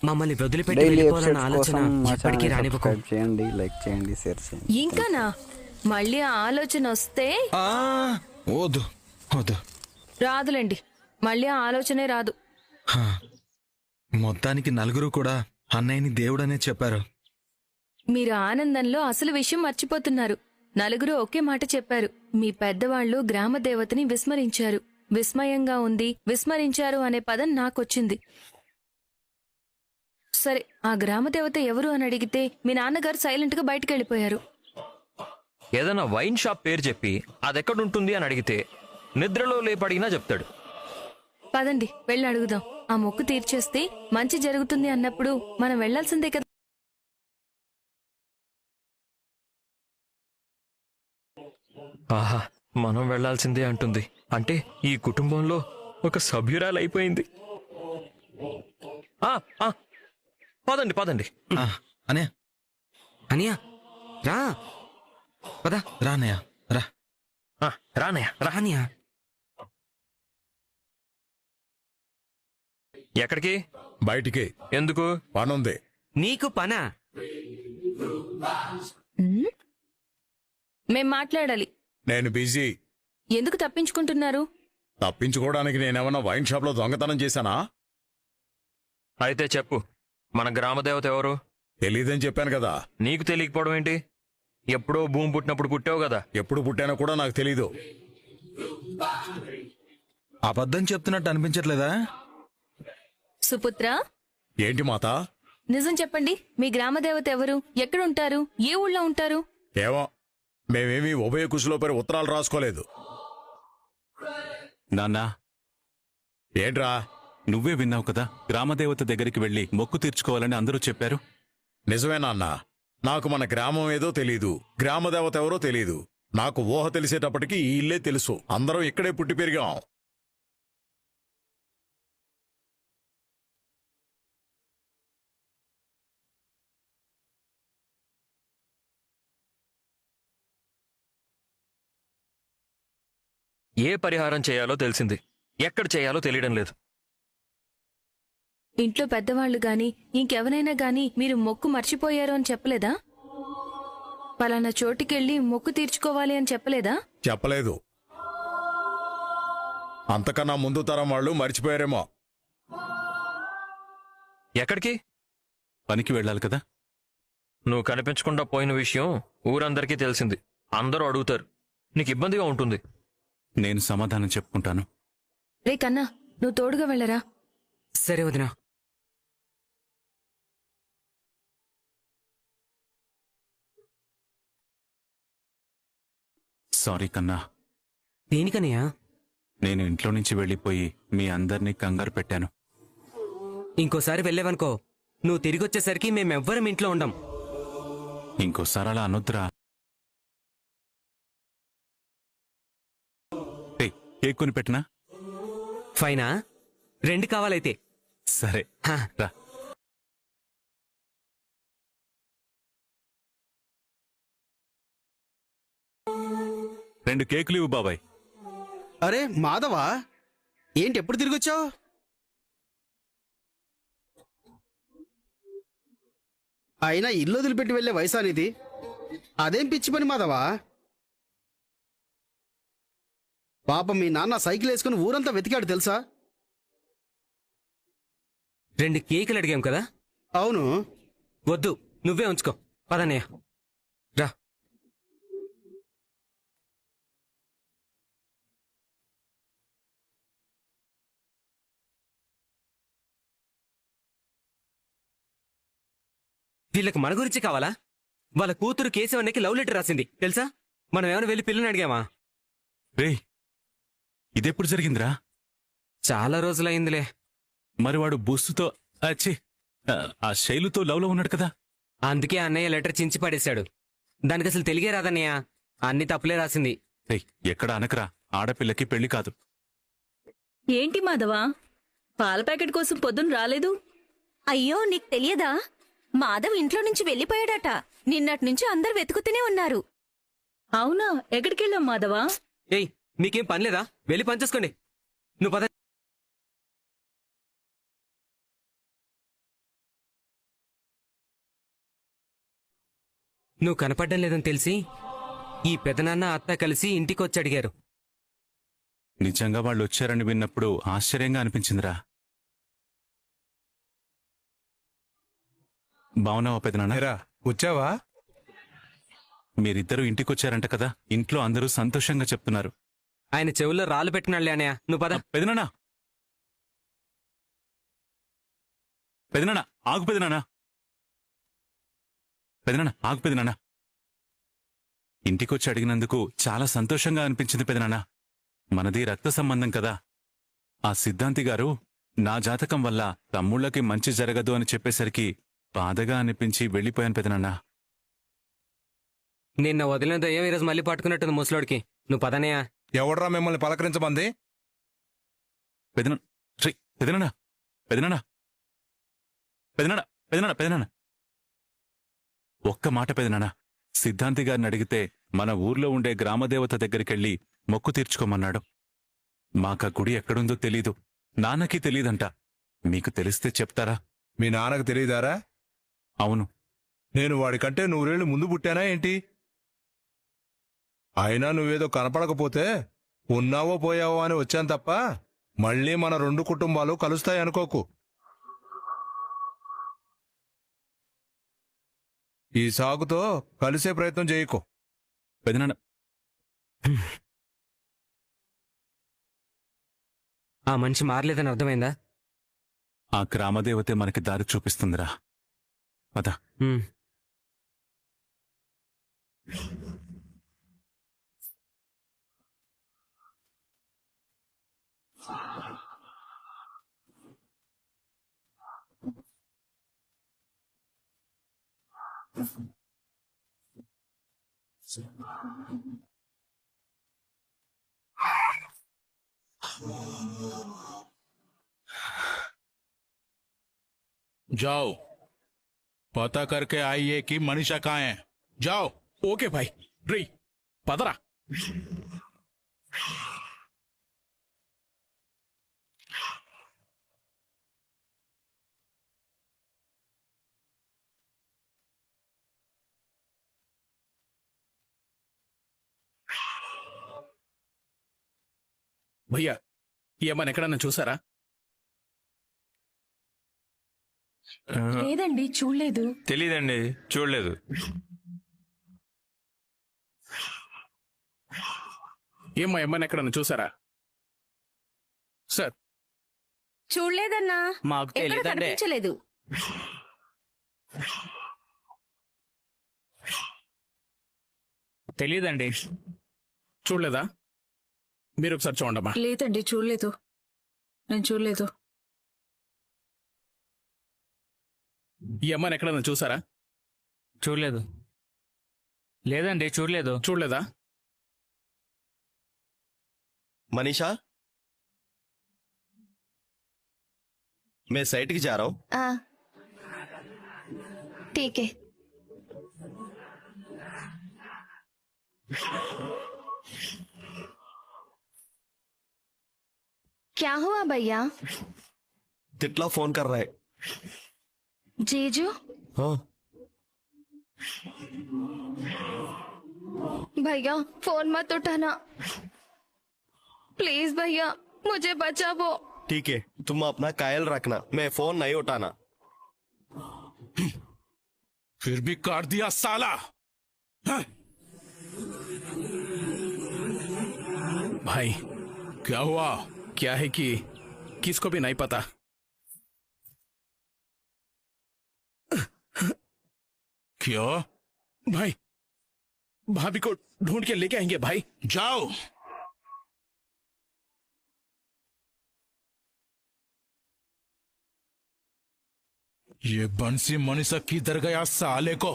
మమ్మల్ని వదిలిపెట్టి daily వెళ్ళిపోవాలన్న episodes ఆలోచన కోసం మా ఎప్పటికీ ఛానల్ రానివ్వకు. సబ్స్క్రైబ్ చేయండి, లైక్ చేయండి, షేర్ చేయండి. ఇంకానా మళ్ళీ ఆ ఆలోచన వస్తే ఆ, వద్దు వద్దు. రాదులేండి, మళ్ళీ ఆ ఆలోచనే రాదు. హా, మొత్తానికి నలుగురు కూడా అన్నయ్యని దేవుడనే చెప్పారు. మీరు ఆనందంలో అసలు విషయం మర్చిపోతున్నారు. నలుగురు ఒకే మాట చెప్పారు. మీ పెద్దవాళ్లు గ్రామ దేవతని విస్మరించారు. విస్మయంగా ఉంది. విస్మరించారు అనే పదం నాకొచ్చింది. సరే, ఆ గ్రామ దేవత ఎవరు అని అడిగితే మీ నాన్నగారు సైలెంట్ గా బయటకు వెళ్ళిపోయారు. ఏదైనా వైన్ షాప్ పేరు చెప్పి అదెక్కడుంటుంది అని అడిగితే నిద్రలో లేపడిగినా చెప్తాడు. పదండి వెళ్ళి అడుగుదాం. ఆ మొక్కు తీర్చేస్తే మంచి జరుగుతుంది అన్నప్పుడు మనం వెళ్లాల్సిందే కదా. ఆహా, మనం వెళ్లాల్సిందే అంటుంది అంటే ఈ కుటుంబంలో ఒక సభ్యురాలైపోయింది. ఆ, ఆ, పదండి పదండి. ఆ, అన్నయ్య అనియా రా, పద. రా అన్నయ్య రా. ఆ, రానయ్య రా. రానియా. ఎక్కడికి? బయటికి ఎందుకు? పనుంది. నీకు పనా? మేం మాట్లాడాలి. నేను బిజీ. ఎందుకు తప్పించుకుంటున్నారు? తప్పించుకోవడానికి నేనేమన్నా వైన్ షాప్ లో దొంగతనం చేశానా? అయితే చెప్పు, మన గ్రామదేవత ఎవరు? తెలీదని చెప్పాను కదా. నీకు తెలియకపోవడం ఏంటి? ఎప్పుడో భూమి పుట్టినప్పుడు పుట్టావు కదా. ఎప్పుడు పుట్టానో కూడా నాకు తెలీదు. అబద్ధం చెప్తున్నట్టు అనిపించట్లేదా? సుపుత్ర, ఏంటి మాత? నిజం చెప్పండి. మీ గ్రామదేవత ఎవరు? ఎక్కడుంటారు? ఏ ఊళ్ళో ఉంటారు? ఏమో, మేమేమీ ఉభయ కుశలో పేరు ఉత్తరాలు రాసుకోలేదు. నాన్నా, ఏంట్రా? నువ్వే విన్నావు కదా, గ్రామదేవత దగ్గరికి వెళ్లి మొక్కు తీర్చుకోవాలని అందరూ చెప్పారు. నిజమే నాన్న. నాకు మన గ్రామం ఏదో తెలీదు, గ్రామదేవత ఎవరో తెలీదు. నాకు ఊహ తెలిసేటప్పటికి ఈ ఇల్లే తెలుసు. అందరం ఇక్కడే పుట్టి పెరిగాం. ఏ పరిహారం చేయాలో తెలిసింది, ఎక్కడ చేయాలో తెలియడం లేదు. ఇంట్లో పెద్దవాళ్లు గాని ఇంకెవరైనా గాని మీరు మొక్కు మర్చిపోయారు అని చెప్పలేదా? పలానా చోటికెళ్ళి మొక్కు తీర్చుకోవాలి అని చెప్పలేదా? చెప్పలేదు. అంతకన్నా ముందు తరం వాళ్ళు మర్చిపోయారేమో. ఎక్కడికి? పనికి వెళ్ళాలి కదా. నువ్వు కనిపించకుండా పోయిన విషయం ఊరందరికీ తెలిసింది. అందరూ అడుగుతారు. నీకు ఇబ్బందిగా ఉంటుంది. నేను సమాధానం చెప్పుకుంటాను. రే కన్నా, నువ్వు తోడుగా వెళ్ళరా. సరే వదినా. సారీ కన్నా, దేనికనియా? నేను ఇంట్లో నుంచి వెళ్ళిపోయి మీ అందరినీ కంగారు పెట్టాను. ఇంకోసారి వెళ్ళేవనుకో, నువ్వు తిరిగొచ్చేసరికి మేమెవ్వరం ఇంట్లో ఉండం. ఇంకోసారి అలా అనొద్దురా. ఏయ్, కేక్ కొని పెట్టినా? ఫైనా? 2 కావాలైతే. సరే హా. రా. రెండు కేకులు ఇవ్వు బాబాయ్. అరే మాధవా, ఏంటి ఎప్పుడు తిరిగొచ్చావు? అయినా ఇల్లు వదిలిపెట్టి వెళ్లే వయసానిది. అదేం పిచ్చి పని మాధవా. పాపం మీ నాన్న సైకిల్ వేసుకుని ఊరంతా వెతికాడు తెలుసా? 2 కేకులు అడిగాం కదా. అవును. వద్దు, నువ్వే ఉంచుకో. పదన్నయ్య రా. వీళ్ళకి మన గురించి కావాలా? వాళ్ళ కూతురు కేశవన్నకి లవ్ లెటర్ రాసింది తెలుసా? మనం ఏమైనా వెళ్ళి పిల్లని అడిగామా? రేయ్, ఇదెప్పుడు జరిగిందిరా? చాలా రోజులైందిలే. మరి వాడు బుస్సుతో అచ్చి ఆ శైలుతో లవ్లో ఉన్నాడు కదా. అందుకే అన్నయ్య లెటర్ చించి పడేశాడు. దానికి అసలు తెలిగే రాదన్నయ్య. అన్ని తప్పులే రాసింది. రేయ్, ఎక్కడ అనకరా, ఆడపిల్లకి పెళ్లి కాదు. ఏంటి మాధవా, పాల ప్యాకెట్ కోసం పొద్దున్న రాలేదు? అయ్యో, నీకు తెలియదా? మాధవ్ ఇంట్లో నుంచి వెళ్లిపోయాడట. నిన్నటి నుంచి అందరు వెతుకుతూనే ఉన్నారు. అవునా? ఎక్కడికెళ్ళాం మాధవా? ఏయ్, మీకేం పనిలేదా? వెళ్ళి పనిచేసుకోండి. నువ్వు పద. నువ్వు కనపడడం లేదని తెలిసి ఈ పెదనాన్న అత్త కలిసి ఇంటికొచ్చి అడిగారు. నిజంగా వాళ్ళు వచ్చారని విన్నప్పుడు ఆశ్చర్యంగా అనిపించిందిరా. బావున్నావా పెదనాన్న? వచ్చావా? మీరిద్దరూ ఇంటికొచ్చారంట కదా, ఇంట్లో అందరూ సంతోషంగా చెప్తున్నారు. ఆయన చెవుల్లో రాళ్ళు పెట్టినాళ్లే అన్నయ్య, నువ్వు పద. పెదనాన్న, పెదనాన్న ఆగు, పెదనాన్న, పెదనాన్న ఆగు, పెదనాన్న. ఇంటికొచ్చి అడిగినందుకు చాలా సంతోషంగా అనిపించింది పెదనాన్న. మనది రక్త సంబంధం కదా. ఆ సిద్ధాంతి గారు నా జాతకం వల్ల తమ్ముళ్ళకి మంచి జరగదు అని చెప్పేసరికి బాధగా అనిపించి వెళ్ళిపోయాను పెదనాన్న. నిన్న వదిలిన దయ్యం ఈరోజు మళ్ళీ పట్టుకున్నట్టుంది ముసలోడికి. నువ్వు పదనయ్య. ఎవడ్రా మిమ్మల్ని పలకరించమంది? పెదనా శ్రీ పెదనాన్న, పెదనాన్న, పెదనాన్న, పెదనాన్న, పెదనాన్న, ఒక్క మాట పెదనాన్న. సిద్ధాంతి గారిని అడిగితే మన ఊర్లో ఉండే గ్రామదేవత దగ్గరికెళ్ళి మొక్కు తీర్చుకోమన్నాడు. మాకా గుడి ఎక్కడుందో తెలీదు, నాన్నకి తెలీదంట. మీకు తెలిస్తే చెప్తారా? మీ నాన్నకు తెలియదారా? అవును. నేను వాడికంటే 100 ఏళ్ళు ముందు పుట్టానా ఏంటి? అయినా నువ్వేదో కనపడకపోతే ఉన్నావో పోయావో అని వచ్చాను తప్ప మళ్ళీ మన 2 కుటుంబాలు కలుస్తాయి అనుకోకు. ఈ సాగుతో కలిసే ప్రయత్నం చేయకు. పెదనాన్న, ఆ మనిషి మారలేదని అర్థమైందా? ఆ గ్రామదేవతే మనకి దారి చూపిస్తుందిరా. పద. ఉమ్. जाओ, पता करके आइए कि मनीषा कहाँ है. जाओ. ओके भाई. री पदरा. భయ్యా, ఈ అమ్మాయిని ఎక్కడన్నా చూసారా? లేదండి, చూడలేదు. తెలీదండి, చూడలేదు. ఏమ్మా, అమ్మాయిని ఎక్కడన్నా చూసారా? సార్, చూడలేదన్నా. మాకు ఎక్కడ తెలియదండి. కనిపించలేదు. తెలియదండి. చూడలేదా? మీరు ఒకసారి చూడండమ్మా. లేదండి, చూడలేదు. నేను చూడలేదు. ఈ అమ్మాయిని ఎక్కడన్నా చూసారా? చూడలేదు. లేదండి, చూడలేదు. చూడలేదా? मनीषा, मैं साइट की जा रहा हूँ. ठीक है. क्या हुआ भैया? तितला फोन कर रहा है. जीजू, हाँ. भैया फोन मत उठाना प्लीज भैया, मुझे बचाओ. ठीक है, तुम अपना कायल रखना, मैं फोन नहीं उठाना. फिर भी काट दिया साला. हाँ? भाई, क्या हुआ? क्या है कि किसको भी नहीं पता. क्यों? भाई, भाभी को ढूंढ के लेके आएंगे. भाई जाओ. ये बंसी मनीषा किधर गया साले को?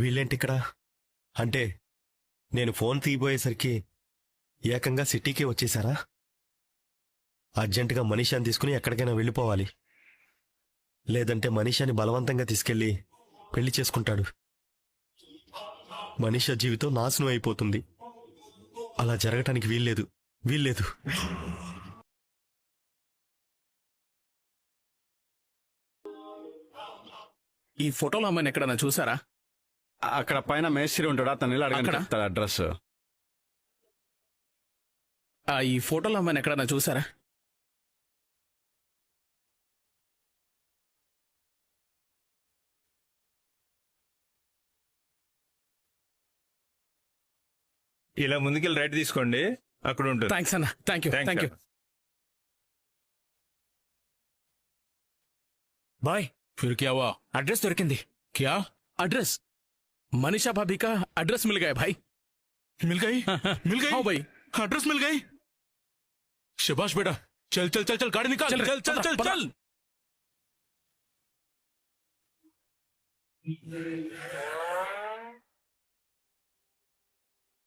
వీళ్ళేంటి ఇక్కడ? అంటే నేను ఫోన్ తీయబోయేసరికి ఏకంగా సిటీకి వచ్చేసారా? అర్జెంటుగా మనీషాని తీసుకుని ఎక్కడికైనా వెళ్ళిపోవాలి. లేదంటే మనీషాని బలవంతంగా తీసుకెళ్లి పెళ్లి చేసుకుంటాడు. మనీషా జీవితం నాశనం అయిపోతుంది. అలా జరగటానికి వీల్లేదు. ఈ ఫోటోలో అమ్మాయిని ఎక్కడన్నా చూసారా? అక్కడ పైన మేస్త్రి ఉంటాడు, అతను ఇలా అక్కడ? అడగండి అడ్రస్. ఈ ఫోటోలో అమ్మాయిని ఎక్కడన్నా చూసారా? ఇలా ముందుకెళ్ళి రైట్ తీసుకోండి, అక్కడ ఉంటుంది. థ్యాంక్స్ అన్న, థ్యాంక్ యూ. బాయ్ फिर क्या हुआ? అడ్రస్ దొరికింది. क्या एड्रेस? मनीषा भाभी का एड्रेस मिल गया भाई. మిల్ గయి మిల్ గయి हाँ भाई. అడ్రస్ మిల్ గయి. శబాష్ బేటా, చల్ చల్ చల్ చల్ గాడి నికాల్, चल చల్ చల్ చల్ చల్.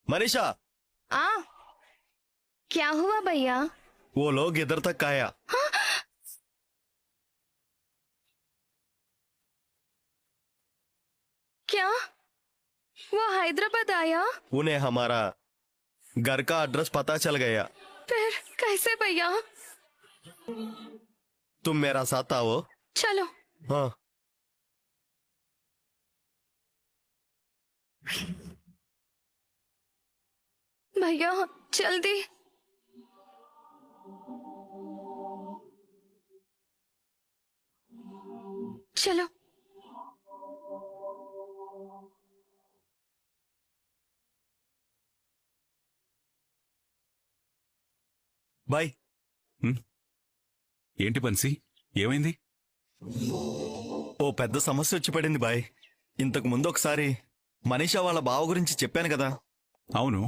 మనీషా, क्या हुआ भैया? वो लोग इधर तक आया. क्या वो हैदराबाद आया? उन्हें हमारा घर का एड्रेस पता चल गया. फिर कैसे भैया? तुम मेरा साथ आओ. चलो. हाँ. भैया जल्दी. चलो. బాయ్. ఏంటి బన్సీ, ఏమైంది? ఓ పెద్ద సమస్య వచ్చి పడింది బాయ్. ఇంతకు ముందు ఒకసారి మనీషా వాళ్ళ బావ గురించి చెప్పాను కదా. అవును.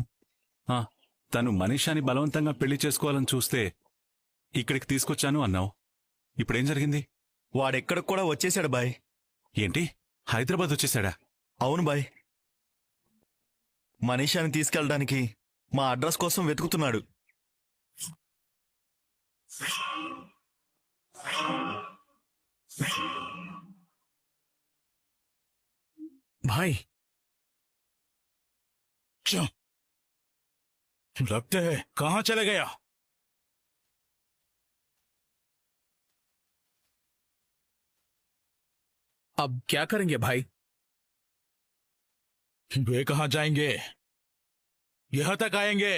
తను మనీషాని బలవంతంగా పెళ్లి చేసుకోవాలని చూస్తే ఇక్కడికి తీసుకొచ్చాను అన్నావు. ఇప్పుడేం జరిగింది? వాడెక్కడికి కూడా వచ్చేశాడు బాయ్. ఏంటి, హైదరాబాద్ వచ్చేసాడా? అవును బాయ్. మనీషాని తీసుకెళ్ళడానికి మా అడ్రస్ కోసం వెతుకుతున్నాడు. भाई लगते है कहाँ चले गया? अब क्या करेंगे भाई? वे कहाँ जाएंगे? यहाँ तक आएंगे.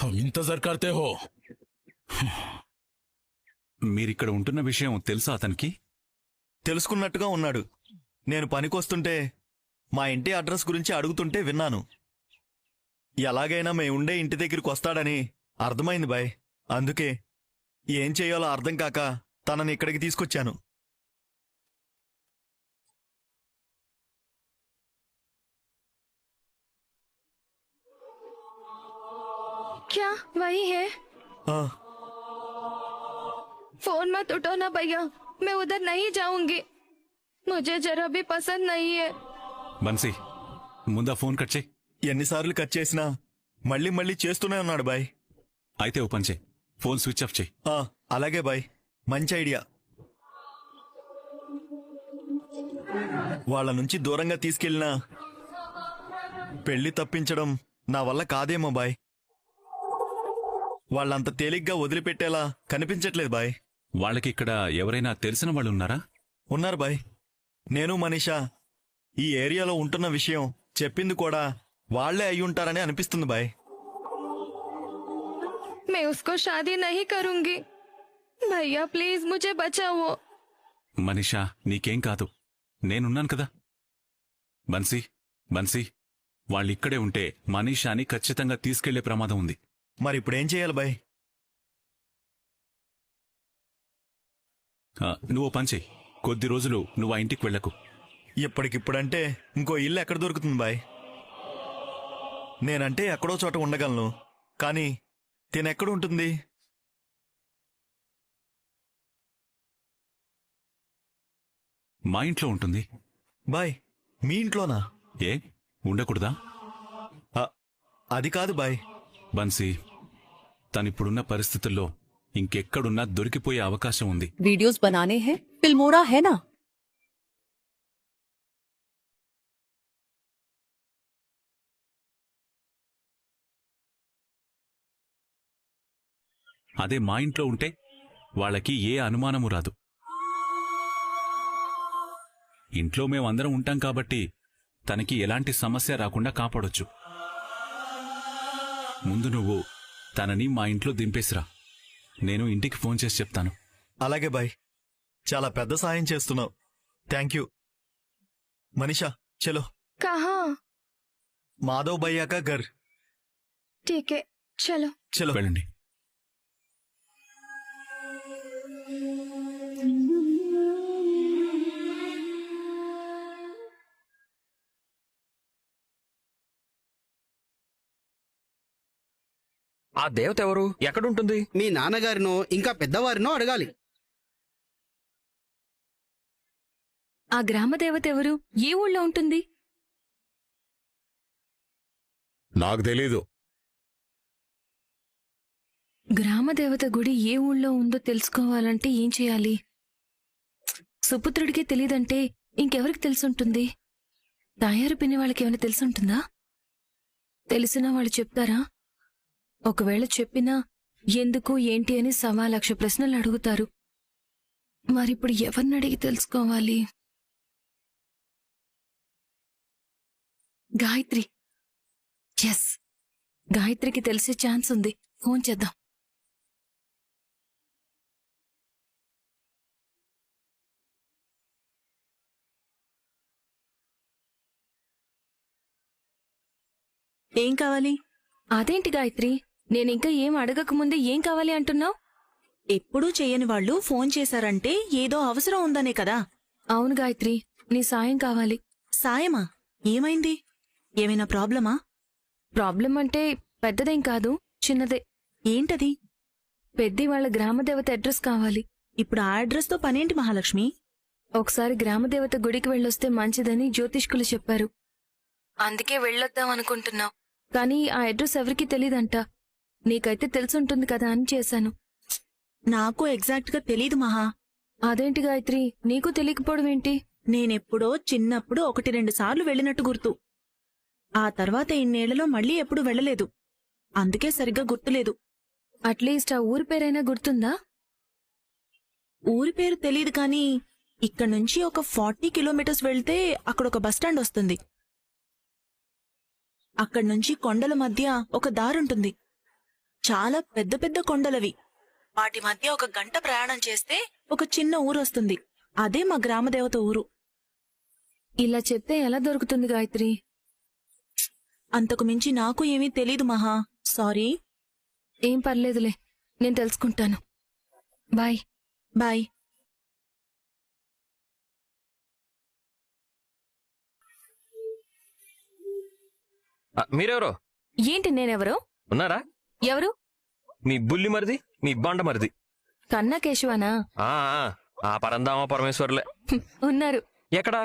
हम इंतजार करते हो. మీరిక్కడ ఉంటున్న విషయం తెలుసా అతనికి? తెలుసుకున్నట్టుగా ఉన్నాడు. నేను పనికొస్తుంటే మా ఇంటి అడ్రస్ గురించి అడుగుతుంటే విన్నాను. ఎలాగైనా మేముండే ఇంటి దగ్గరికి వస్తాడని అర్థమైంది బాయ్. అందుకే ఏం చేయాలో అర్థం కాక తనని ఇక్కడికి తీసుకొచ్చాను. क्या वही है? ఆ, फोन मत उठाना भैया, मैं उधर नहीं जाऊंगी. मुझे जरा भी पसंद नहीं है. బన్సీ, ముందా ఫోన్ కట్ చేయి. ఎన్నిసార్లు కట్ చేసినా మళ్ళీ మళ్ళీ చేస్తూనే ఉన్నాడు బాయ్. అయితే ఓ పని చేయి, ఫోన్ స్విచ్ ఆఫ్ చేయి. ఆ, అలాగే బాయ్, మంచి ఐడియా. వాళ్ళ నుంచి దూరంగా తీసుకెళ్ళినా పెళ్లి తప్పించడం నా వల్ల కాదేమో బాయ్. వాళ్ళంత తేలిగ్గా వదిలిపెట్టేలా కనిపించట్లేదు బాయ్. వాళ్ళకి ఇక్కడ ఎవరైనా తెలిసిన వాళ్ళు ఉన్నారా? ఉన్నారు బాయ్. నేను మనీషా ఈ ఏరియాలో ఉంటున్న విషయం చెప్పింది కూడా వాళ్లే అయ్యుంటారని అనిపిస్తుంది బాయ్. मैं उसको शादी नहीं करूंगी. भैया प्लीज मुझे बचाओ. మనీషా, నీకేం కాదు, నేనున్నాను కదా. బన్సీ, వాళ్ళిక్కడే ఉంటే మనీషాని ఖచ్చితంగా తీసుకెళ్లే ప్రమాదం ఉంది. మరి ఇప్పుడేం చేయాలి బాయ్? నువ్వు పని చెయ్యి, కొద్ది రోజులు నువ్వు ఆ ఇంటికి వెళ్ళకు. ఇప్పటికిప్పుడంటే ఇంకో ఇల్లు ఎక్కడ దొరుకుతుంది బాయ్? నేనంటే ఎక్కడో చోట ఉండగలను, కానీ తినెక్కడ ఉంటుంది? మా ఇంట్లో ఉంటుంది. బాయ్, మీ ఇంట్లోనా? ఏ ఉండకూడదా? అది కాదు బాయ్. బన్సీ, తనిప్పుడున్న పరిస్థితుల్లో ఇంకెక్కడున్నా దొరికిపోయే అవకాశం ఉంది. वीडियोस बनाने हैं, फिल्मोरा है ना. అదే మా ఇంట్లో ఉంటే వాళ్ళకి ఏ అనుమానము రాదు. ఇంట్లో మేమందరం ఉంటాం కాబట్టి తనకి ఎలాంటి సమస్య రాకుండా కాపాడొచ్చు. ముందు నువ్వు తనని మా ఇంట్లో దింపేసిరా. నేను ఇంటికి ఫోన్ చేసి చెప్తాను. అలాగే బాయ్, చాలా పెద్ద సాయం చేస్తున్నావు. Thank you. మనీషా చలో. కహా? మాధవ్ భయ్యా కా ఘర్. ఠీకే, చలో. చలో. వెళ్ళండి. ఆ దేవత ఎవరు? ఎక్కడుంటుంది? మీ నాన్నగారినో ఇంకా పెద్దవారినో అడగాలి. ఆ గ్రామ దేవత ఎవరు? ఏ ఊళ్ళో ఉంటుంది? నాకు తెలీదు. గ్రామ దేవత గుడి ఏ ఊళ్ళో ఉందో తెలుసుకోవాలంటే ఏం చేయాలి? సుపుత్రుడికే తెలియదంటే ఇంకెవరికి తెలుసుంటుంది? తయారు పిన్ని వాళ్ళకి ఏమైనా తెలుసుంటుందా? తెలిసినా వాళ్ళు చెప్తారా? ఒకవేళ చెప్పినా ఎందుకు ఏంటి అని 1,00,000 ప్రశ్నలు అడుగుతారు. మరిప్పుడు ఎవరిని అడిగి తెలుసుకోవాలి? గాయత్రి. ఎస్, గాయత్రికి తెలిసే ఛాన్స్ ఉంది. ఫోన్ చేద్దాం. ఏం కావాలి? అదేంటి గాయత్రి, నేనింకా ఏం అడగకముందే ఏం కావాలి అంటున్నావు? ఎప్పుడూ చేయని వాళ్ళు ఫోన్ చేశారంటే ఏదో అవసరం ఉందనే కదా. అవును గాయత్రి, నీ సాయం కావాలి. సాయమా? ఏమైంది? ఏమైనా ప్రాబ్లమా? ప్రాబ్లం అంటే పెద్దదేం కాదు, చిన్నదే. ఏంటది? పెద్ది వాళ్ళ గ్రామదేవత అడ్రస్ కావాలి. ఇప్పుడు ఆ అడ్రస్తో పనేంటి మహాలక్ష్మి? ఒకసారి గ్రామదేవత గుడికి వెళ్ళొస్తే మంచిదని జ్యోతిష్కులు చెప్పారు. అందుకే వెళ్ళొద్దాం అనుకుంటున్నాం. కానీ ఆ అడ్రస్ ఎవరికీ తెలీదంట. నీకైతే తెలుసుంటుంది కదా అని చేశాను. నాకు ఎగ్జాక్ట్గా తెలీదు మహా. అదేంటి గాయత్రి, నీకు తెలియకపోవడం ఏంటి? నేనెప్పుడో చిన్నప్పుడు 1-2 సార్లు వెళ్ళినట్టు గుర్తు. ఆ తర్వాత ఇన్నేళ్లలో మళ్ళీ ఎప్పుడు వెళ్ళలేదు. అందుకే సరిగ్గా గుర్తులేదు. అట్లీస్ట్ ఆ ఊరి పేరైనా గుర్తుందా? ఊరి పేరు తెలీదు కానీ ఇక్కడ్నుంచి ఒక 40 కిలోమీటర్స్ వెళ్తే అక్కడొక బస్టాండ్ వస్తుంది. అక్కడ్నుంచి కొండల మధ్య ఒక దారుంటుంది. చాలా పెద్ద పెద్ద కొండలవి. వాటి మధ్య 1 గంట ప్రయాణం చేస్తే ఒక చిన్న ఊరొస్తుంది. అదే మా గ్రామదేవత ఊరు. ఇలా చెప్తే ఎలా దొరుకుతుంది గాయత్రి? అంతకు మించి నాకు ఏమీ తెలీదు మహా. సారీ. ఏం పర్లేదులే, నేను తెలుసుకుంటాను. బాయ్. బాయ్. మీరెవరో? ఏంటి నేనెవరో? ఉన్నారా? ఎవరు? మీ బుల్లి మరిది, మీ బండ మరిది. కన్నా కేశవానా? ఆ పరందామ పరమేశ్వర్లే. ఉన్నారు. ఎక్కడా?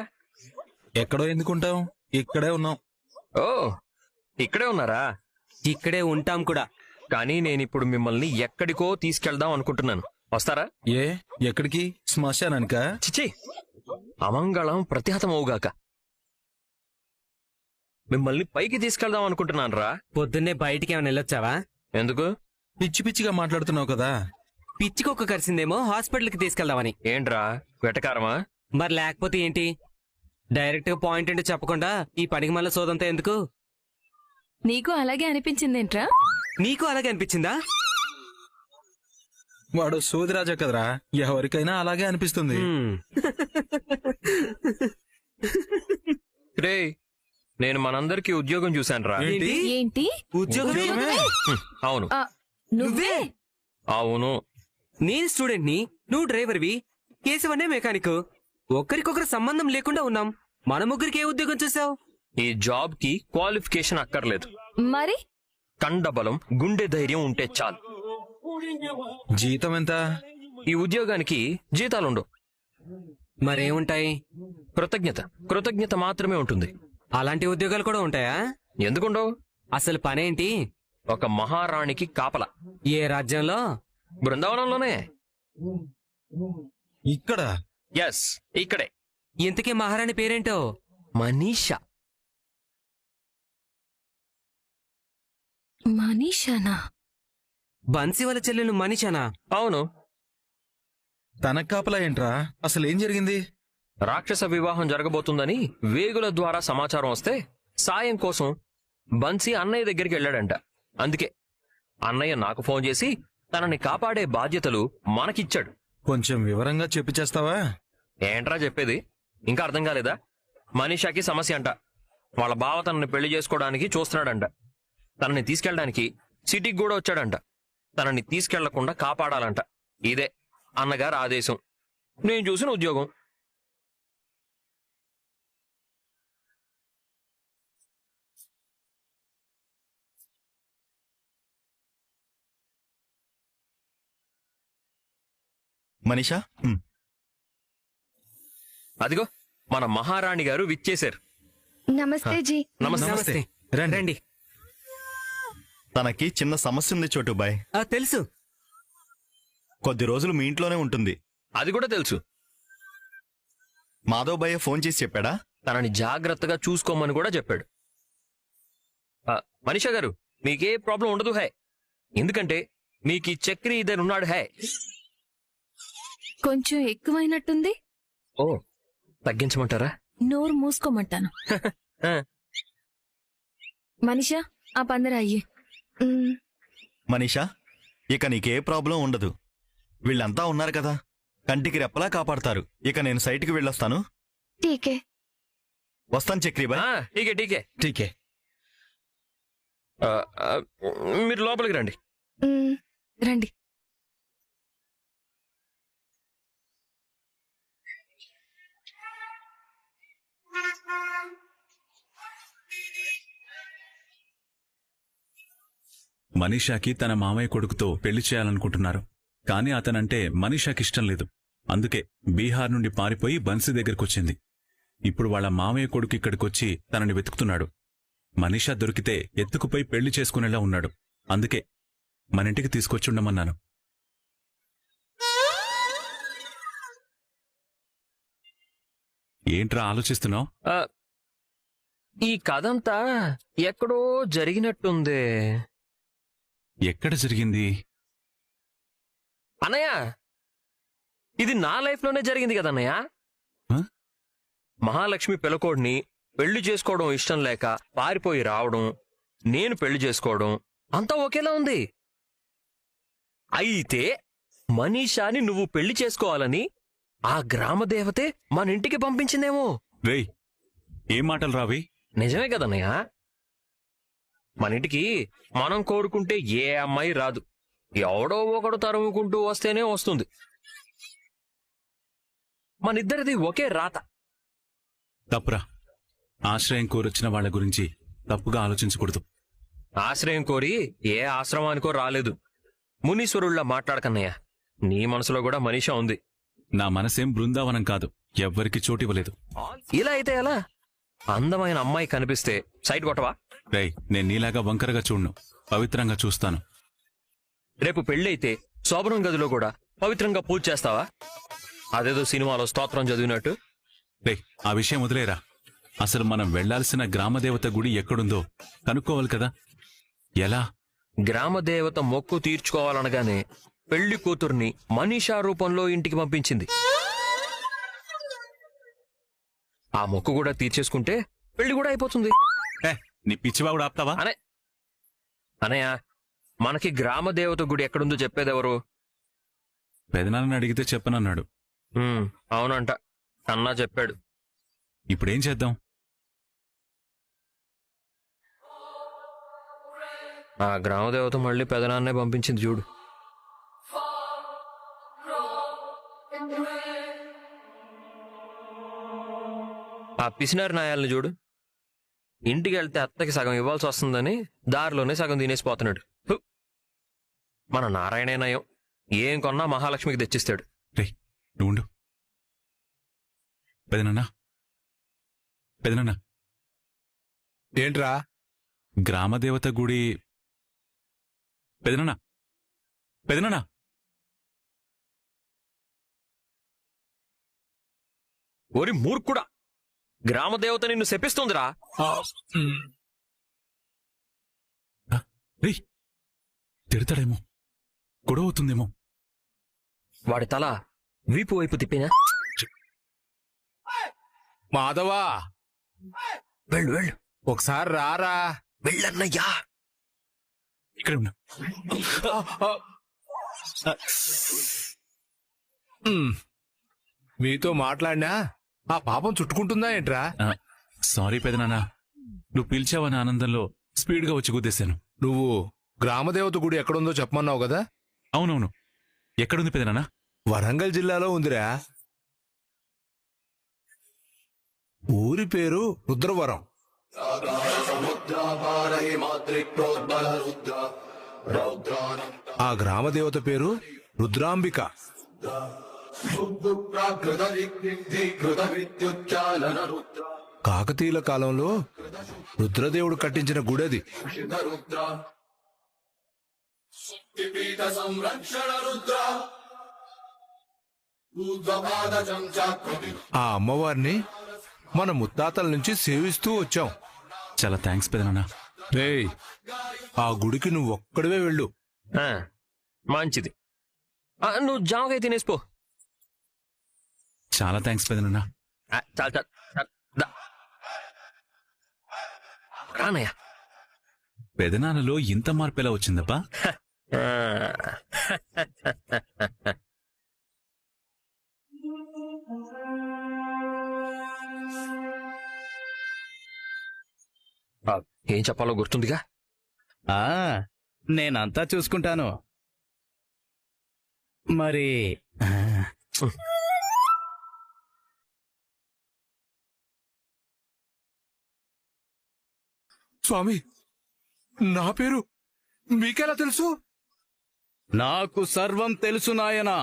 ఎక్కడో ఎందుకుంటాం, ఇక్కడే ఉన్నాం. ఓ, ఇక్కడే ఉన్నారా? ఇక్కడే ఉంటాం కూడా. కానీ నేనిప్పుడు మిమ్మల్ని ఎక్కడికో తీసుకెళ్దాం అనుకుంటున్నాను. వస్తారా? ఏ ఎక్కడికి? శ్మశానానికా? చిచి, అమంగళం ప్రతిహతమవుగాక. మిమ్మల్ని పైకి తీసుకెళ్దాం అనుకుంటున్నాను రా. పొద్దున్నే బయటికి ఏమైనా వెళ్ళొచ్చావా? ఎందుకు? పిచ్చి పిచ్చిగా మాట్లాడుతున్నావు కదా. పిచ్చికొక్క కరిసిందేమో, హాస్పిటల్కి తీసుకెళ్దామని. ఏంట్రా వెటకారమా? మరి లేకపోతే ఏంటి? డైరెక్ట్ గా పాయింట్ ఏంటో చెప్పకుండా ఈ పనికి మళ్ళీ సోదంతా ఎందుకు? నీకు అలాగే అనిపించిందేంట్రా? నీకు అలాగే అనిపించిందా? వాడు సోదిరాజా కదరా, ఎవరికైనా అలాగే అనిపిస్తుంది. రే, నేను మనందరికీ ఉద్యోగం చూశానురా. ఏంటి? ఉద్యోగమే? అవును. నువ్వే? అవును. నేను స్టూడెంట్ ని, నువ్వు డ్రైవర్వి, కేశవనే మెకానిక్. ఒకరికొకరు సంబంధం లేకుండా ఉన్నాం. మన ముగ్గురికి ఏ ఉద్యోగం చూసావు? ఈ జాబ్ కి క్వాలిఫికేషన్ అక్కర్లేదు. మరి కండబలం, గుండె ధైర్యం ఉంటే చాలు. జీతం ఎంత? ఈ ఉద్యోగానికి జీతాలుండవు. మరేముంటాయి? కృతజ్ఞత మాత్రమే ఉంటుంది. అలాంటి ఉద్యోగాలు కూడా ఉంటాయా? ఎందుకుండవు? అసలు పనేంటి? ఒక మహారాణికి కాపలా. ఏ రాజ్యంలో? బృందావనంలోనే. ఇక్కడ ఎస్, ఇక్కడే. ఇంతకీ మహారాణి పేరేంటో? మనీషా. మనీషానా? బన్సీ వాళ్ళ చెల్లెలు మనీషానా? అవును. తన కాపలా ఏంట్రా? అసలు ఏం జరిగింది? రాక్షస వివాహం జరగబోతుందని వేగుల ద్వారా సమాచారం వస్తే సాయం కోసం బన్సీ అన్నయ్య దగ్గరికి వెళ్ళాడంట. అందుకే అన్నయ్య నాకు ఫోన్ చేసి తనని కాపాడే బాధ్యతలు మనకిచ్చాడు. కొంచెం వివరంగా చెప్పి చేస్తావా? ఏంట్రా చెప్పేది? ఇంకా అర్థం కాలేదా? మనీషాకి సమస్య అంట. వాళ్ళ బావ తనని పెళ్లి చేసుకోవడానికి చూస్తున్నాడంట. తనని తీసుకెళ్ళడానికి సిటీకి కూడా వచ్చాడంట. తనని తీసుకెళ్లకుండా కాపాడాలంట. ఇదే అన్నగారు ఆదేశం. నేను చూసిన ఉద్యోగం. మనీషా, అదిగో మన మహారాణి గారు విచ్చేశారు. నమస్తే జీ. నమస్తే. రండి. తనకి చిన్న సమస్య ఉంది చోటుబాయ్. తెలుసు. కొద్ది రోజులు మీ ఇంట్లోనే ఉంటుంది. అది కూడా తెలుసు. మాధవ్ భయ్య ఫోన్ చేసి చెప్పాడా? తనని జాగ్రత్తగా చూసుకోమని కూడా చెప్పాడు. మనీషా గారు, మీకే ప్రాబ్లం ఉండదు హై. ఎందుకంటే మీకు ఈ చక్రి ఇద్దరున్నాడు హై. కొంచెం ఎక్కువైనట్టుంది. ఓ, తగ్గించమంటారా? నోరు మూసుకోమంటాను. మనీషా, ఆ పందర అయ్యి. మనీషా, ఇక నీకే ప్రాబ్లం ఉండదు. వీళ్ళంతా ఉన్నారు కదా, కంటికి రెప్పలా కాపాడతారు. ఇక నేను సైట్కి వెళ్ళొస్తాను. ఠీకే. వస్తాను చక్రీబాయ్. ఠీకే ఠీకే ఠీకే. మీరు లోపలికి రండి. రండి. మనీషాకి తన మామయ్య కొడుకుతో పెళ్లి చేయాలనుకుంటున్నారు. కానీ అతనంటే మనీషాకి ఇష్టం లేదు. అందుకే బీహార్ నుండి పారిపోయి బన్సీ దగ్గరకొచ్చింది. ఇప్పుడు వాళ్ళ మామయ్య కొడుకు ఇక్కడికొచ్చి తనని వెతుకుతున్నాడు. మనీషా దొరికితే ఎత్తుకుపోయి పెళ్లి చేసుకునేలా ఉన్నాడు. అందుకే మనింటికి తీసుకొచ్చి ఉండమన్నాను. ఏంట్రా ఆలోచిస్తున్నావు? ఈ కథంతా ఎక్కడో జరిగినట్టుంది. ఎక్కడ జరిగింది? అన్నయ్య, ఇది నా లైఫ్ లోనే జరిగింది కదన్నయ్య. మహాలక్ష్మి పిల్లకోడిని పెళ్లి చేసుకోవడం ఇష్టం లేక పారిపోయి రావడం, నేను పెళ్లి చేసుకోవడం అంతా ఒకేలా ఉంది. అయితే మనీషాని నువ్వు పెళ్లి చేసుకోవాలని ఆ గ్రామదేవతే మన ఇంటికి పంపించిందేమో. రేయ్, ఏం మాటలు రావి? నిజమే కదన్నయ్య. మన ఇంటికి మనం కోరుకుంటే ఏ అమ్మాయి రాదు. ఎవడో ఒకడు తరుముకుంటూ వస్తేనే వస్తుంది. మనిద్దరిది ఒకే రాత. తప్పురా. ఆశ్రయం కోరొచ్చిన వాళ్ళ గురించి తప్పుగా ఆలోచించకూడదు. ఆశ్రయం కోరి ఏ ఆశ్రమానికో రాలేదు. మునీశ్వరుళ్ళ మాట్లాడకన్నయ్య. నీ మనసులో కూడా మనీషా ఉంది. నా మనసేం బృందావనం కాదు. ఎవ్వరికి చోటివ్వలేదు. ఇలా అయితే ఎలా? అందమైన అమ్మాయి కనిపిస్తే సైట్ కొట్టవా? రేయ్, నేను నీలాగా వంకరగా చూడ్ను. పవిత్రంగా చూస్తాను. రేపు పెళ్ళైతే శోభనం గదిలో కూడా పవిత్రంగా పూజ చేస్తావా? అదేదో సినిమాలో స్తోత్రం చదివినట్టు. రేయ్, ఆ విషయం వదిలేరా. అసలు మనం వెళ్లాల్సిన గ్రామదేవత గుడి ఎక్కడుందో కనుక్కోవాలి కదా. ఎలా? గ్రామదేవత మొక్కు తీర్చుకోవాలనగానే పెళ్లి కూతుర్ని మనీషా రూపంలో ఇంటికి పంపించింది. ఆ మొక్కు కూడా తీర్చేసుకుంటే పెళ్లి కూడా అయిపోతుంది. నీ పిచ్చివాగుడు ఆపుతావా? అనయ్య, మనకి గ్రామదేవత గుడి ఎక్కడుందో చెప్పేదెవరు? పెదనాన్నని అడిగితే చెప్పనన్నాడు. అవునంట, అన్నా చెప్పాడు. ఇప్పుడేం చేద్దాం? ఆ గ్రామదేవత మళ్ళీ పెదనాన్నే పంపించింది చూడు. ఆ పిసినారి నాయాలని చూడు. ఇంటికి వెళ్తే అత్తకి సగం ఇవ్వాల్సి వస్తుందని దారిలోనే సగం తినేసిపోతున్నాడు. మన నారాయణే నయం. ఏం కొన్నా మహాలక్ష్మికి తెచ్చిస్తాడు. రేయ్, నువ్వు పెదనాన్న పెదనాన్న ఏంట్రా? గ్రామదేవత గుడి పెదనాన్న పెదనాన్న ఓరి మూర్ఖుడా, గ్రామదేవత నిన్ను శపిస్తుందిరా. రేయ్ తిడతాడేమో, గొడవ అవుతుందేమో. వాడి తల వీపు వైపు తిప్పినా. మాధవా, వెళ్ళు వెళ్ళు, ఒకసారి రారా. వెళ్ళన్నయ్యా. ఇక్కడ ఉన్నా. మీతో మాట్లాడినా ఆ పాపం చుట్టుకుంటుందా ఏంట్రా? సారీ పెదనాన్న, నువ్వు పిలిచావని ఆనందంలో స్పీడ్గా వచ్చి గుద్దేశాను. నువ్వు గ్రామదేవత గుడి ఎక్కడుందో చెప్పమన్నావు కదా? అవునవును, ఎక్కడుంది పెదనాన్న? వరంగల్ జిల్లాలో ఉందిరా. ఊరి పేరు రుద్రవరం. ఆ గ్రామదేవత పేరు రుద్రాంబిక. కాకతీయుల కాలంలో రుద్రదేవుడు కట్టించిన గుడది. ఆ అమ్మవారిని మన ముత్తాతల నుంచి సేవిస్తూ వచ్చాం. చాలా థ్యాంక్స్ పెదనాన్న. రేయ్, ఆ గుడికి నువ్వు ఒక్కడివే వెళ్ళు. ఆ, మంచిది. నువ్వు జామకాయ తినేసిపో. చాలా థ్యాంక్స్ పెదనాన్న. చాలు చాలు చాలు, దా. రానయ్య. పెదనాన్నలో ఇంత మార్పు ఎలా వచ్చిందప్పా? ఏం చెప్పాలో గుర్తుందిగా? నేనంతా చూసుకుంటాను. మరి స్వామి, నా పేరు మీకెలా తెలుసు? నాకు సర్వం తెలుసు నాయనా.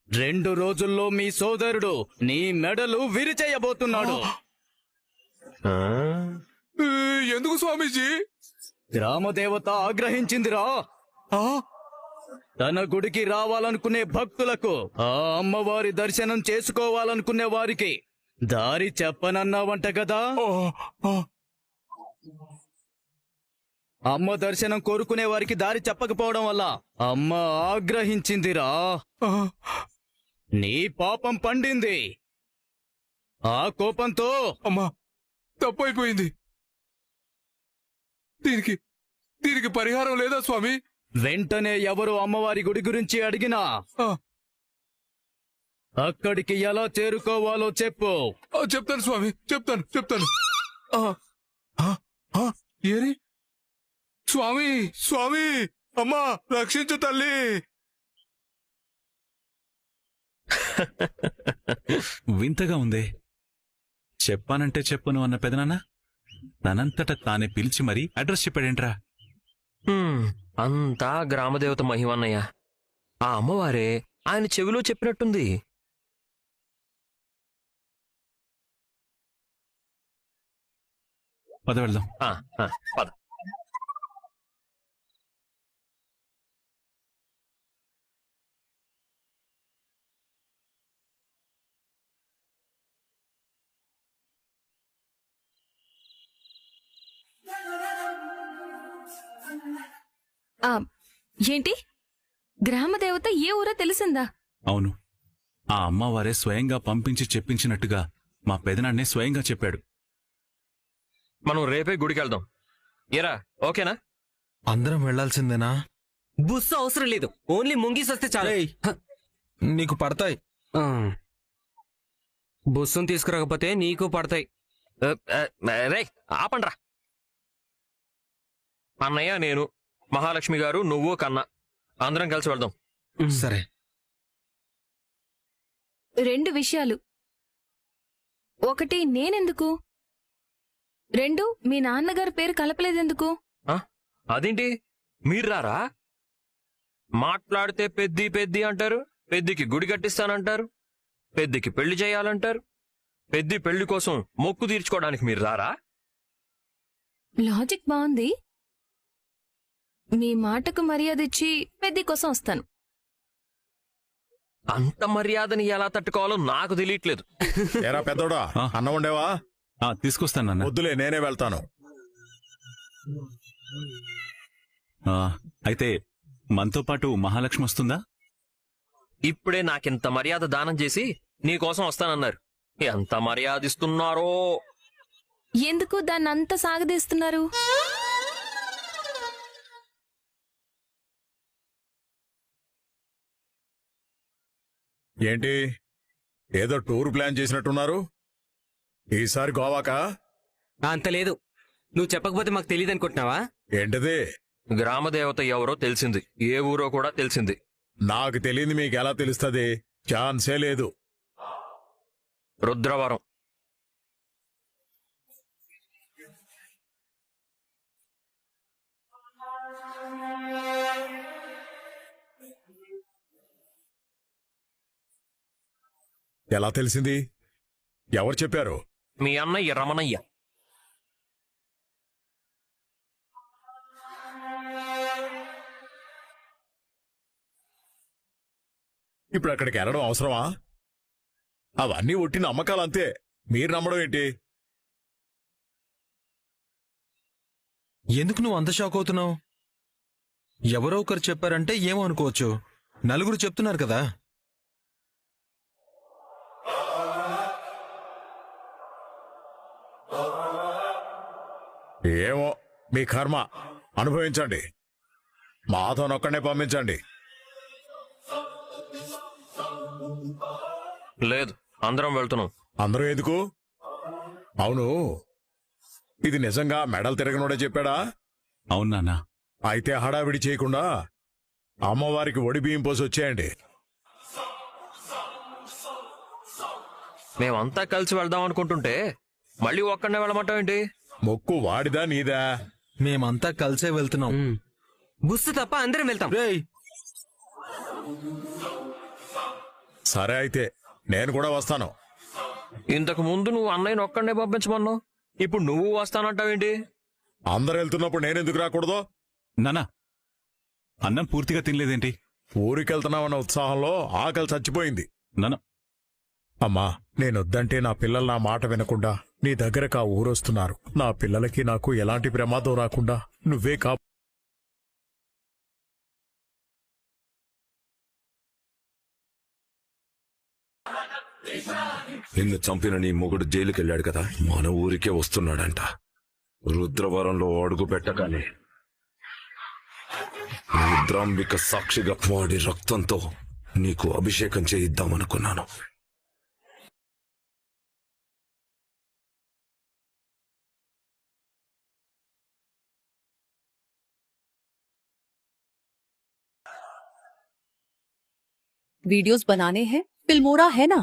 2 రోజుల్లో మీ సోదరుడు నీ మెడలు విరిచేయబోతున్నాడు. ఎందుకు స్వామీజీ? గ్రామదేవత ఆగ్రహించిందిరా. తన గుడికి రావాలనుకునే భక్తులకు, ఆ అమ్మవారి దర్శనం చేసుకోవాలనుకునే వారికి దారి చెప్పనన్నావంట కదా. అమ్మ దర్శనం కోరుకునే వారికి దారి చెప్పకపోవడం వల్ల అమ్మ ఆగ్రహించిందిరా. నీ పాపం పండింది. ఆ కోపంతో అమ్మా, తప్పైపోయింది. దీనికి పరిహారం లేదా స్వామి? వెంటనే ఎవరు అమ్మవారి గుడి గురించి అడిగినా అక్కడికి ఎలా చేరుకోవాలో చెప్పు. చెప్తాను స్వామి, చెప్తాను. ఏరి స్వామి, స్వామి, అమ్మా రక్షించు తల్లి. వింతగా ఉందే. చెప్పానంటే చెప్పను అన్న పెదనాన్న తనంతట తానే పిలిచి మరీ అడ్రస్ చెప్పాడేంట్రా? అంతా గ్రామదేవత మహిమన్నయ్య. ఆ అమ్మవారే ఆయన చెవిలో చెప్పినట్టుంది. పద వెళ్దాం. పద. ఏంటి? గ్రామదేవత ఏ ఊరో తెలిసిందా? అవును, ఆ అమ్మవారే స్వయంగా పంపించి చెప్పించినట్టుగా మా పెదనాన్నే స్వయంగా చెప్పాడు. మనం రేపే గుడికెళ్దాం. ఏరా, ఓకేనా? అందరం వెళ్లాల్సిందేనా? బుస్సు అవసరం లేదు, ఓన్లీ ముంగీస్ వస్తే చాలు. నీకు పడతాయి. బుస్సును తీసుకురాకపోతే నీకు పడతాయి. రే ఆపండ్రా. అన్నయ్య, నేను, మహాలక్ష్మి గారు, నువ్వు, కన్నా అందరం కలిసి వెళ్దాం. సరే. 2 విషయాలు. 1, నేనెందుకు? 2, మీ నాన్నగారి పేరు కలపలేదెందుకు? అదేంటి, మీరు రారా? మాట్లాడితే పెద్ది పెద్ది అంటారు, పెద్దికి గుడి కట్టిస్తానంటారు, పెద్దికి పెళ్లి చేయాలంటారు, పెద్ది పెళ్లి కోసం మొక్కు తీర్చుకోవడానికి మీరు రారా? లాజిక్ బాగుంది. మీ మాటకు మర్యాద ఇచ్చి పెద్ది కోసం వస్తాను. అంత మర్యాదని ఎలా తట్టుకోవాలో నాకు తెలియట్లేదు. ఏరా పెద్దోడా, అన్నం ఉండేవా? తీసుకొస్తాను నాన్న. వద్దులే, నేనే వెళ్తాను. అయితే మనతో పాటు మహాలక్ష్మి వస్తుందా? ఇప్పుడే నాకింత మర్యాద దానం చేసి నీకోసం వస్తానన్నారు. ఎంత మర్యాద ఇస్తున్నారో. ఎందుకు దాన్ని అంత సాగదీస్తున్నారు? ఏంటి, ఏదో టూర్ ప్లాన్ చేసినట్టున్నారు? ఈసారి గోవాకా? అంత లేదు. నువ్వు చెప్పకపోతే మాకు తెలియదు అనుకుంటున్నావా? ఏంటిది? గ్రామదేవత ఎవరో తెలిసింది, ఏ ఊరో కూడా తెలిసింది. నాకు తెలియంది మీకు ఎలా తెలుస్తుంది? ఛాన్సే లేదు. రుద్రవరం. ఎలా తెలిసింది? ఎవరు చెప్పారు? మీ అన్నయ్య రమణయ్య. ఇప్పుడు అక్కడికి వెళ్ళడం అవసరమా? అవన్నీ ఒట్టిన నమ్మకాలంతే. మీరు నమ్మడం ఏంటి? ఎందుకు నువ్వు అంత షాక్ అవుతున్నావు? ఎవరో ఒకరు చెప్పారంటే ఏమో అనుకోవచ్చు. నలుగురు చెప్తున్నారు కదా. ఏమో, మీ కర్మ అనుభవించండి. మాధవనొక్కడే పంపించండి. లేదు, అందరం వెళ్తున్నాం. అందరూ ఎందుకు? అవును, ఇది నిజంగా మెడల్ తిరగనోడే చెప్పాడా? అవును నాన్న. అయితే హడావిడి చేయకుండా అమ్మవారికి ఒడి బియ్యం పోసి వచ్చేయండి. మేమంతా కలిసి వెళ్దాం అనుకుంటుంటే మళ్ళీ ఒక్కడనే వెళ్ళమంటావేంటి? మొక్కు వాడిదా నీదా? మేమంతా కలిసే వెళ్తున్నాం. బుస్సు తప్ప అందరం వెళ్తాం. సరే అయితే నేను కూడా వస్తాను. ఇంతకు ముందు నువ్వు అన్నయ్యని ఒక్కడనే పంపించమన్నావు, ఇప్పుడు నువ్వు వస్తానంటావేంటి? అందరు వెళ్తున్నప్పుడు నేనెందుకు రాకూడదు? నాన్న, అన్నం పూర్తిగా తినలేదేంటి? ఊరికెళ్తున్నామన్న ఉత్సాహంలో ఆకలి చచ్చిపోయింది. నాన్న, అమ్మా, నేనొద్దంటే నా పిల్లలు నా మాట వినకుండా నీ దగ్గరకు ఆ ఊరొస్తున్నారు. నా పిల్లలకి నాకు ఎలాంటి ప్రమాదం రాకుండా నువ్వే నిన్ను చంపిన నీ మొగుడు జైలుకెళ్ళాడు కదా, మన ఊరికే వస్తున్నాడంట. రుద్రవరంలో అడుగు పెట్టగానే రుద్రాంబిక సాక్షిగా వాడి రక్తంతో నీకు అభిషేకం చేయిద్దామనుకున్నాను. वीडियोस बनाने हैं, फिल्मोरा है ना।